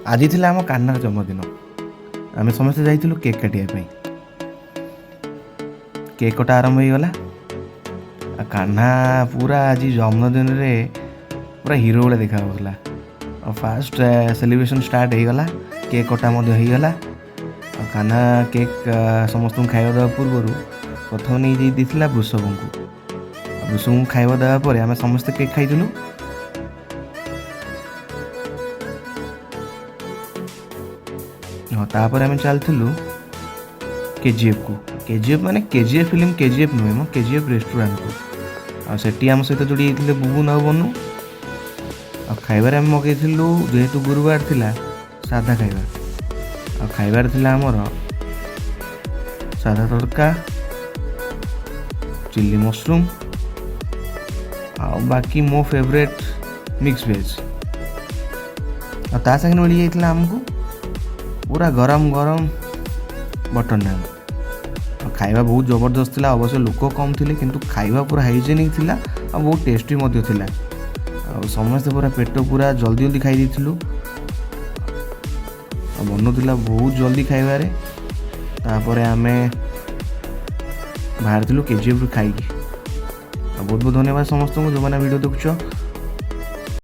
आज थिला आम कान्हार जन्मदिन आम समस्ते जाइलु केक काटिया केक कटा आरंभ हो गला। कान्हा पूरा आज जन्मदिन रे पूरा हीरो भाई देखा होगा। फास्ट सेलिब्रेशन स्टार्ट हो गला, केक कटा हो गला। कान्हा केक समस्त खाଇବା देवा पूर्व प्रथम नहीं देता वृषभ को। वृषभ खाଇବା देवा पर आम समस्ते केक खाइलु। हाँ तापर आम चलू केजीएफ को। केजीएफ माने केजीएफ फिल्म केजीएफ नुहे मो केजीएफ रेस्टोरेंट को। सेठी आम सहित जोड़ी बुबुन आ बनू। खाइबार आम मगेलु जेहेतु गुरुवार थिला साधा खाइबा। खाइबार थिला आमर साधा तड़का, चिल्ली मशरूम आ बाकी मो फेवरेट मिक्स वेज। ता संगे मिल जाइए आमको पूरा गरम गरम बटर नान। खाइबा बहुत जबरदस्त थिला। अवश्य लोक कम थिले किंतु खाइबा पूरा हाइजेनिक थिला और बहुत टेस्टी मध्य थिला। समस्त पूरा पेट पूरा जल्दी जल्दी खाई देथिलु। बनुला बहुत जल्दी खाइबार। तापर आमे बाहर थिलु केजीएफ खाई। बहुत बहुत धन्यवाद समस्त को जो मैंने वीडियो देखुछ।